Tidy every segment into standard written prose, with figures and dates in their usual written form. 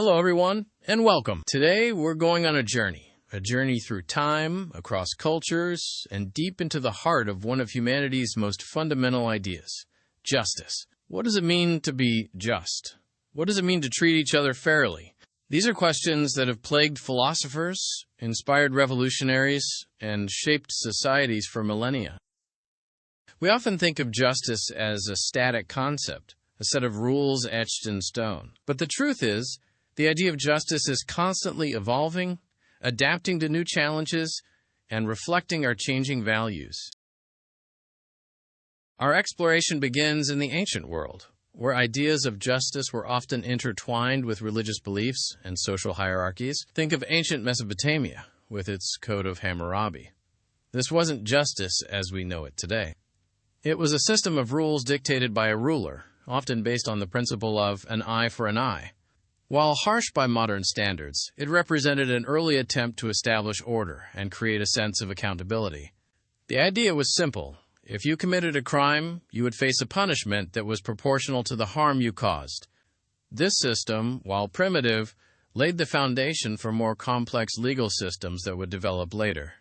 Hello, everyone, and welcome. Today, we're going on a journey through time, across cultures, and deep into the heart of one of humanity's most fundamental ideas, justice. What does it mean to be just? What does it mean to treat each other fairly? These are questions that have plagued philosophers, inspired revolutionaries, and shaped societies for millennia. We often think of justice as a static concept, a set of rules etched in stone. But the truth is, the idea of justice is constantly evolving, adapting to new challenges, and reflecting our changing values. Our exploration begins in the ancient world, where ideas of justice were often intertwined with religious beliefs and social hierarchies. Think of ancient Mesopotamia, with its Code of Hammurabi. This wasn't justice as we know it today. It was a system of rules dictated by a ruler, often based on the principle of an eye for an eye. While harsh by modern standards, it represented an early attempt to establish order and create a sense of accountability. The idea was simple. If you committed a crime, you would face a punishment that was proportional to the harm you caused. This system, while primitive, laid the foundation for more complex legal systems that would develop later.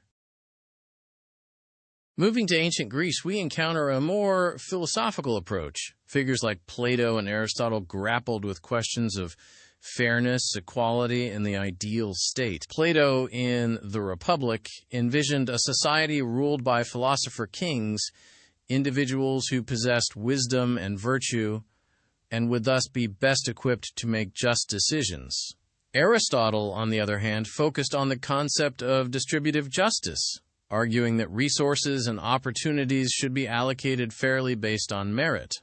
Moving to ancient Greece, we encounter a more philosophical approach. Figures like Plato and Aristotle grappled with questions of fairness, equality, and the ideal state. Plato, in The Republic, envisioned a society ruled by philosopher kings, individuals who possessed wisdom and virtue, and would thus be best equipped to make just decisions. Aristotle, on the other hand, focused on the concept of distributive justice, arguing that resources and opportunities should be allocated fairly based on merit.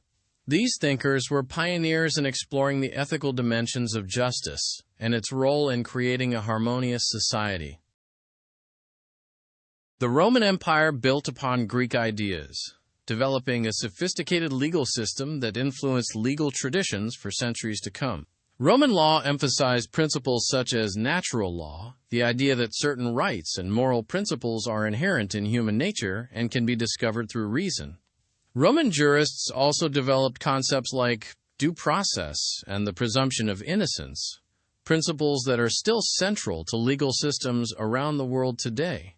These thinkers were pioneers in exploring the ethical dimensions of justice and its role in creating a harmonious society. The Roman Empire built upon Greek ideas, developing a sophisticated legal system that influenced legal traditions for centuries to come. Roman law emphasized principles such as natural law, the idea that certain rights and moral principles are inherent in human nature and can be discovered through reason. Roman jurists also developed concepts like due process and the presumption of innocence, principles that are still central to legal systems around the world today.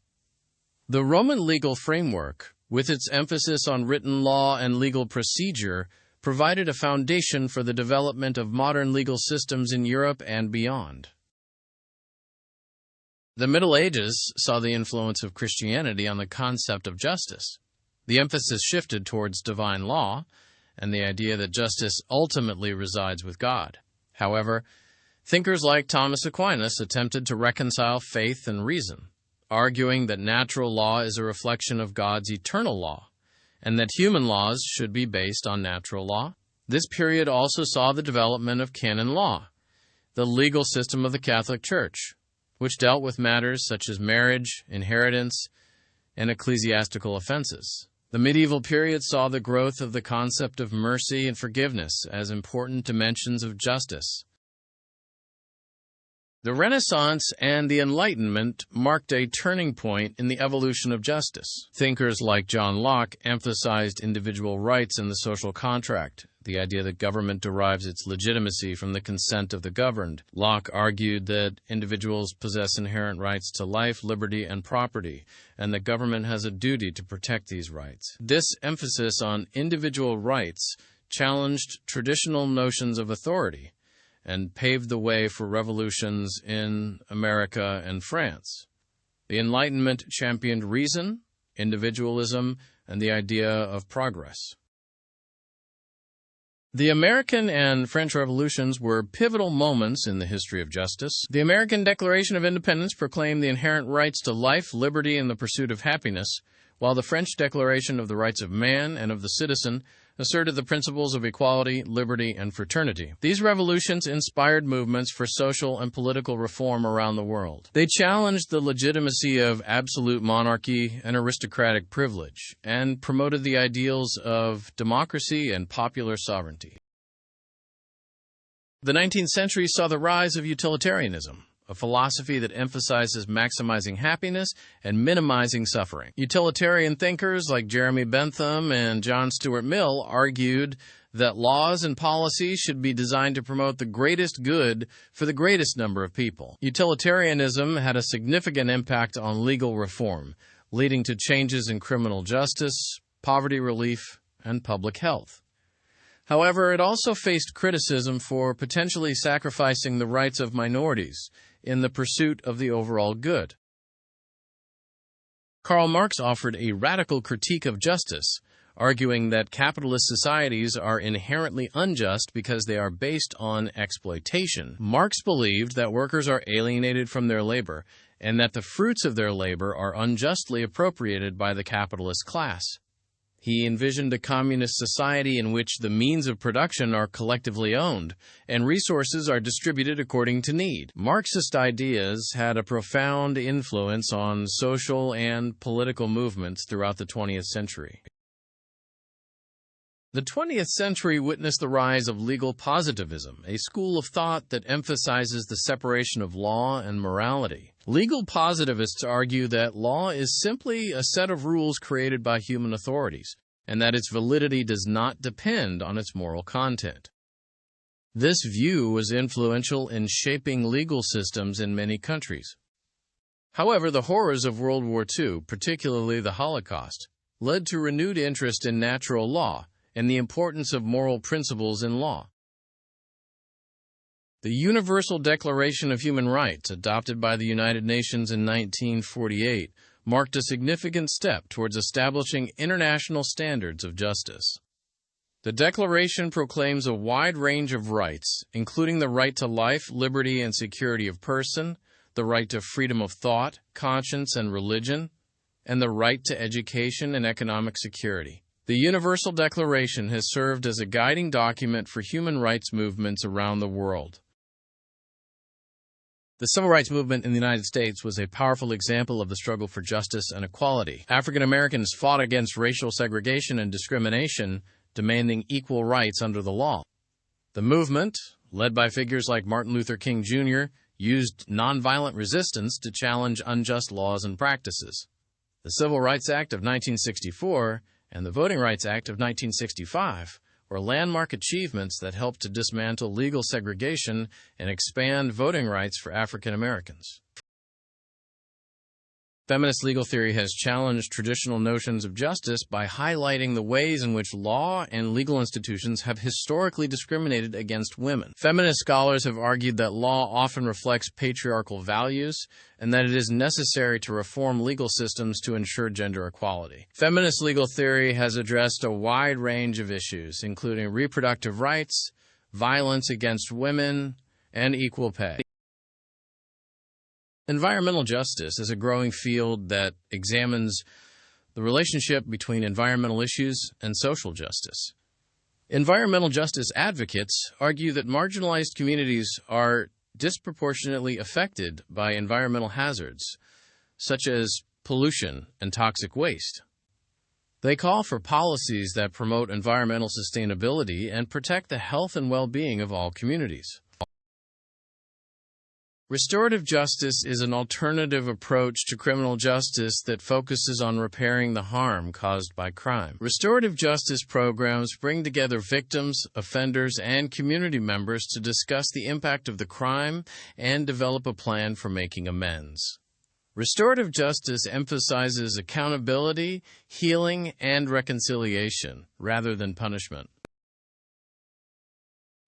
The Roman legal framework, with its emphasis on written law and legal procedure, provided a foundation for the development of modern legal systems in Europe and beyond. The Middle Ages saw the influence of Christianity on the concept of justice. The emphasis shifted towards divine law and the idea that justice ultimately resides with God. However, thinkers like Thomas Aquinas attempted to reconcile faith and reason, arguing that natural law is a reflection of God's eternal law, and that human laws should be based on natural law. This period also saw the development of canon law, the legal system of the Catholic Church, which dealt with matters such as marriage, inheritance, and ecclesiastical offenses. The medieval period saw the growth of the concept of mercy and forgiveness as important dimensions of justice. The Renaissance and the Enlightenment marked a turning point in the evolution of justice. Thinkers like John Locke emphasized individual rights in the social contract, the idea that government derives its legitimacy from the consent of the governed. Locke argued that individuals possess inherent rights to life, liberty, and property, and that government has a duty to protect these rights. This emphasis on individual rights challenged traditional notions of authority and paved the way for revolutions in America and France. The Enlightenment championed reason, individualism, and the idea of progress. The American and French revolutions were pivotal moments in the history of justice. The American Declaration of Independence proclaimed the inherent rights to life, liberty, and the pursuit of happiness, while the French Declaration of the Rights of Man and of the Citizen asserted the principles of equality, liberty, and fraternity. These revolutions inspired movements for social and political reform around the world. They challenged the legitimacy of absolute monarchy and aristocratic privilege, and promoted the ideals of democracy and popular sovereignty. The 19th century saw the rise of utilitarianism, a philosophy that emphasizes maximizing happiness and minimizing suffering. Utilitarian thinkers like Jeremy Bentham and John Stuart Mill argued that laws and policies should be designed to promote the greatest good for the greatest number of people. Utilitarianism had a significant impact on legal reform, leading to changes in criminal justice, poverty relief, and public health. However, it also faced criticism for potentially sacrificing the rights of minorities in the pursuit of the overall good. Karl Marx offered a radical critique of justice, arguing that capitalist societies are inherently unjust because they are based on exploitation. Marx believed that workers are alienated from their labor and that the fruits of their labor are unjustly appropriated by the capitalist class. He envisioned a communist society in which the means of production are collectively owned and resources are distributed according to need. Marxist ideas had a profound influence on social and political movements throughout the 20th century. The 20th century witnessed the rise of legal positivism, a school of thought that emphasizes the separation of law and morality. Legal positivists argue that law is simply a set of rules created by human authorities, and that its validity does not depend on its moral content. This view was influential in shaping legal systems in many countries. However, the horrors of World War II, particularly the Holocaust, led to renewed interest in natural law and the importance of moral principles in law. The Universal Declaration of Human Rights, adopted by the United Nations in 1948, marked a significant step towards establishing international standards of justice. The Declaration proclaims a wide range of rights, including the right to life, liberty, and security of person, the right to freedom of thought, conscience, and religion, and the right to education and economic security. The Universal Declaration has served as a guiding document for human rights movements around the world. The civil rights movement in the United States was a powerful example of the struggle for justice and equality. African Americans fought against racial segregation and discrimination, demanding equal rights under the law. The movement, led by figures like Martin Luther King Jr., used nonviolent resistance to challenge unjust laws and practices. The Civil Rights Act of 1964 and the Voting Rights Act of 1965 were landmark achievements that helped to dismantle legal segregation and expand voting rights for African Americans. Feminist legal theory has challenged traditional notions of justice by highlighting the ways in which law and legal institutions have historically discriminated against women. Feminist scholars have argued that law often reflects patriarchal values and that it is necessary to reform legal systems to ensure gender equality. Feminist legal theory has addressed a wide range of issues, including reproductive rights, violence against women, and equal pay. Environmental justice is a growing field that examines the relationship between environmental issues and social justice. Environmental justice advocates argue that marginalized communities are disproportionately affected by environmental hazards, such as pollution and toxic waste. They call for policies that promote environmental sustainability and protect the health and well-being of all communities. Restorative justice is an alternative approach to criminal justice that focuses on repairing the harm caused by crime. Restorative justice programs bring together victims, offenders, and community members to discuss the impact of the crime and develop a plan for making amends. Restorative justice emphasizes accountability, healing, and reconciliation, rather than punishment.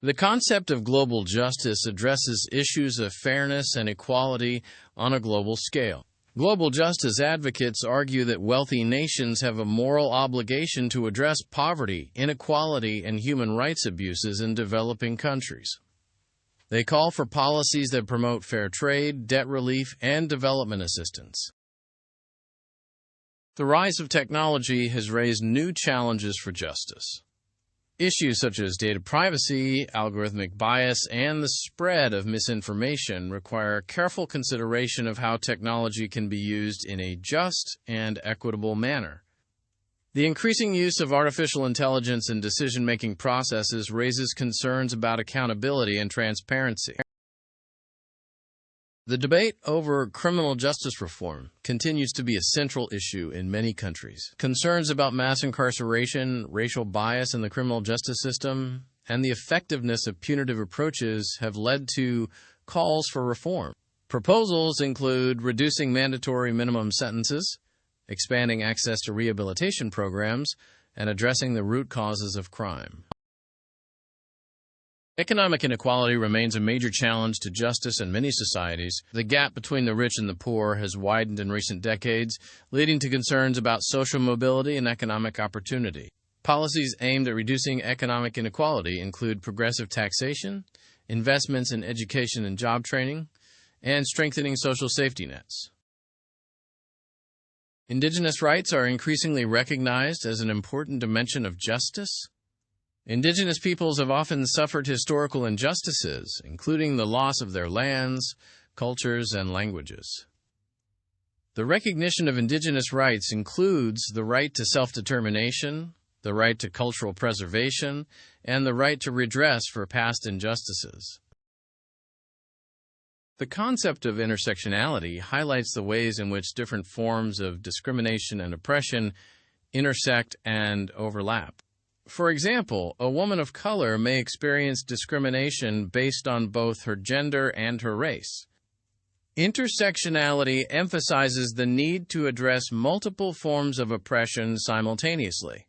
The concept of global justice addresses issues of fairness and equality on a global scale. Global justice advocates argue that wealthy nations have a moral obligation to address poverty, inequality, and human rights abuses in developing countries. They call for policies that promote fair trade, debt relief, and development assistance. The rise of technology has raised new challenges for justice. Issues such as data privacy, algorithmic bias, and the spread of misinformation require careful consideration of how technology can be used in a just and equitable manner. The increasing use of artificial intelligence in decision-making processes raises concerns about accountability and transparency. The debate over criminal justice reform continues to be a central issue in many countries. Concerns about mass incarceration, racial bias in the criminal justice system, and the effectiveness of punitive approaches have led to calls for reform. Proposals include reducing mandatory minimum sentences, expanding access to rehabilitation programs, and addressing the root causes of crime. Economic inequality remains a major challenge to justice in many societies. The gap between the rich and the poor has widened in recent decades, leading to concerns about social mobility and economic opportunity. Policies aimed at reducing economic inequality include progressive taxation, investments in education and job training, and strengthening social safety nets. Indigenous rights are increasingly recognized as an important dimension of justice. Indigenous peoples have often suffered historical injustices, including the loss of their lands, cultures, and languages. The recognition of indigenous rights includes the right to self-determination, the right to cultural preservation, and the right to redress for past injustices. The concept of intersectionality highlights the ways in which different forms of discrimination and oppression intersect and overlap. For example, a woman of color may experience discrimination based on both her gender and her race. Intersectionality emphasizes the need to address multiple forms of oppression simultaneously.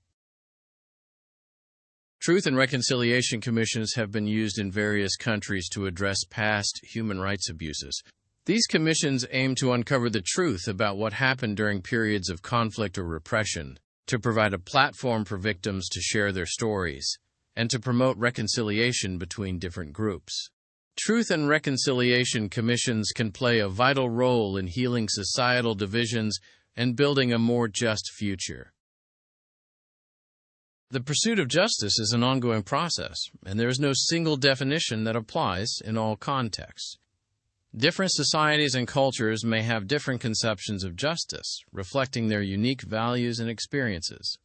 Truth and Reconciliation Commissions have been used in various countries to address past human rights abuses. These commissions aim to uncover the truth about what happened during periods of conflict or repression, to provide a platform for victims to share their stories, and to promote reconciliation between different groups. Truth and Reconciliation Commissions can play a vital role in healing societal divisions and building a more just future. The pursuit of justice is an ongoing process, and there is no single definition that applies in all contexts. Different societies and cultures may have different conceptions of justice, reflecting their unique values and experiences.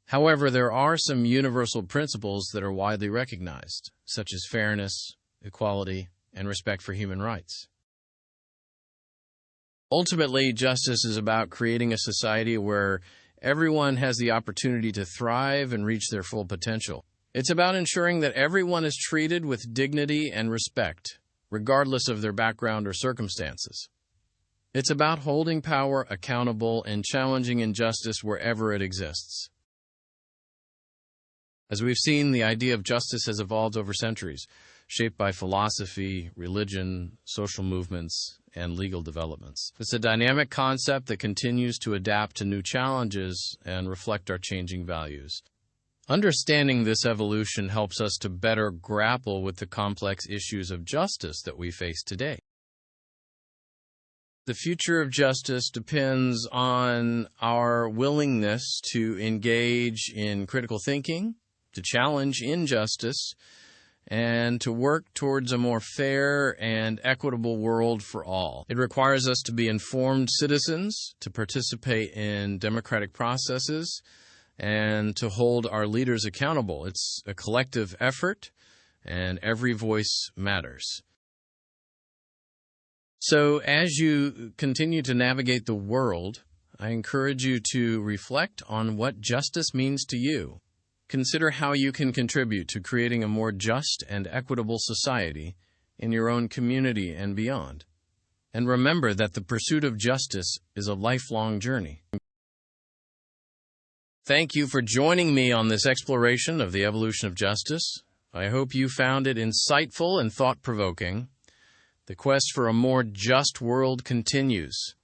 However, there are some universal principles that are widely recognized, such as fairness, equality, and respect for human rights. Ultimately, justice is about creating a society where everyone has the opportunity to thrive and reach their full potential. It's about ensuring that everyone is treated with dignity and respect, regardless of their background or circumstances. It's about holding power accountable and challenging injustice wherever it exists. As we've seen, the idea of justice has evolved over centuries, shaped by philosophy, religion, social movements, and legal developments. It's a dynamic concept that continues to adapt to new challenges and reflect our changing values. Understanding this evolution helps us to better grapple with the complex issues of justice that we face today. The future of justice depends on our willingness to engage in critical thinking, to challenge injustice, and to work towards a more fair and equitable world for all. It requires us to be informed citizens, to participate in democratic processes, and to hold our leaders accountable. It's a collective effort, and every voice matters. So as you continue to navigate the world, I encourage you to reflect on what justice means to you. Consider how you can contribute to creating a more just and equitable society in your own community and beyond. And remember that the pursuit of justice is a lifelong journey. Thank you for joining me on this exploration of the evolution of justice. I hope you found it insightful and thought-provoking. The quest for a more just world continues.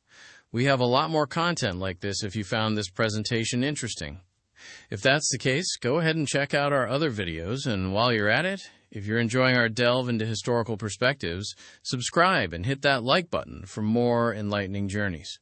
We have a lot more content like this if you found this presentation interesting. If that's the case, go ahead and check out our other videos, and while you're at it, if you're enjoying our delve into historical perspectives, subscribe and hit that like button for more enlightening journeys.